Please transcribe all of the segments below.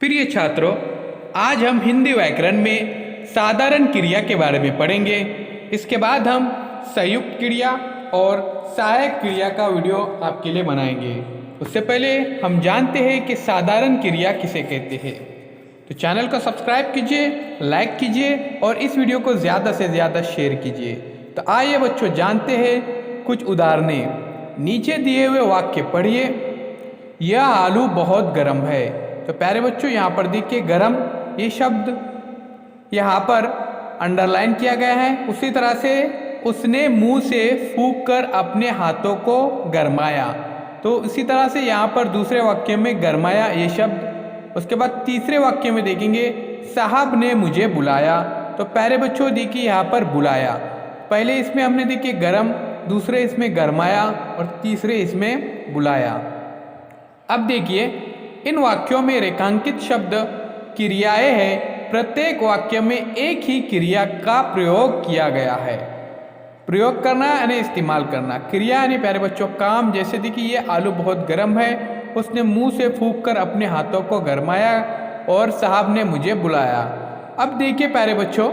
प्रिय छात्रों, आज हम हिंदी व्याकरण में साधारण क्रिया के बारे में पढ़ेंगे। इसके बाद हम संयुक्त क्रिया और सहायक क्रिया का वीडियो आपके लिए बनाएंगे। उससे पहले हम जानते हैं कि साधारण क्रिया किसे कहते हैं। तो चैनल को सब्सक्राइब कीजिए, लाइक कीजिए और इस वीडियो को ज़्यादा से ज़्यादा शेयर कीजिए। तो आइए बच्चों, जानते हैं कुछ उदाहरणें। नीचे दिए हुए वाक्य पढ़िए। यह आलू बहुत गर्म है। तो प्यारे बच्चों, यहाँ पर देखिए गरम, ये शब्द यहाँ पर अंडरलाइन किया गया है। उसी तरह से उसने मुंह से फूंक कर अपने हाथों को गरमाया। तो इसी तरह से यहाँ पर दूसरे वाक्य में गरमाया ये शब्द। उसके बाद तीसरे वाक्य में देखेंगे साहब ने मुझे बुलाया। तो प्यारे बच्चों देखिए यहाँ पर बुलाया, पहले इसमें हमने देखिए गरम, दूसरे इसमें गरमाया और तीसरे इसमें बुलाया। अब देखिए इन वाक्यों में रेखांकित शब्द क्रियाएं हैं। प्रत्येक वाक्य में एक ही क्रिया का प्रयोग किया गया है। प्रयोग करना यानी इस्तेमाल करना, क्रिया यानी प्यारे बच्चों काम। जैसे देखिए ये आलू बहुत गर्म है, उसने मुंह से फूंक कर अपने हाथों को गरमाया और साहब ने मुझे बुलाया। अब देखिए प्यारे बच्चों,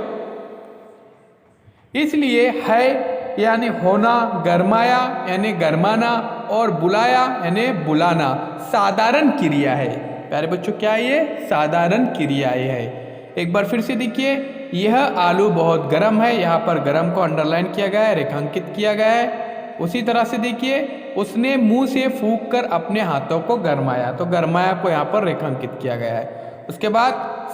इसलिए है यानी होना, गरमाया यानी गरमाना और बुलाया यानी बुलाना साधारण क्रिया है। प्यारे बच्चों क्या है ये? साधारण क्रियाएं है। एक बार फिर से देखिए, यह आलू बहुत गर्म है। यहाँ पर गर्म को अंडरलाइन किया गया है, रेखांकित किया गया है। उसी तरह से देखिए उसने मुंह से फूंक कर अपने हाथों को गरमाया। तो गरमाया को यहाँ पर रेखांकित किया गया है। उसके बाद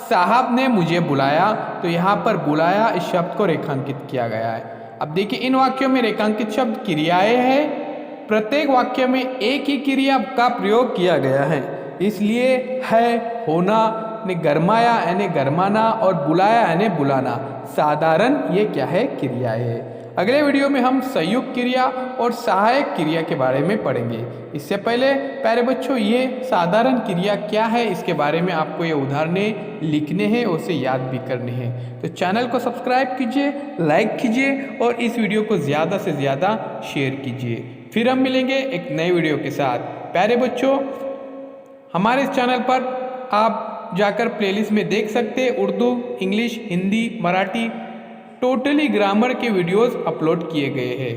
साहब ने मुझे बुलाया। तो यहाँ पर बुलाया इस शब्द को रेखांकित किया गया है। अब देखिए इन वाक्यों में रेखांकित शब्द क्रियाएं हैं। प्रत्येक वाक्य में एक ही क्रिया का प्रयोग किया गया है। इसलिए है, होना यानी गरमाया यानी गरमाना और बुलाया यानी बुलाना साधारण ये क्या है? क्रियाएं है। अगले वीडियो में हम संयुक्त क्रिया और सहायक क्रिया के बारे में पढ़ेंगे। इससे पहले प्यारे बच्चों ये साधारण क्रिया क्या है इसके बारे में आपको ये उदाहरणें लिखने हैं और उसे याद भी करने हैं। तो चैनल को सब्सक्राइब कीजिए, लाइक कीजिए और इस वीडियो को ज़्यादा से ज़्यादा शेयर कीजिए। फिर हम मिलेंगे एक नए वीडियो के साथ। प्यारे बच्चों, हमारे इस चैनल पर आप जाकर प्लेलिस्ट में देख सकते हैं Urdu, English, Hindi, Marathi totally grammar के वीडियोस अपलोड किए गए हैं।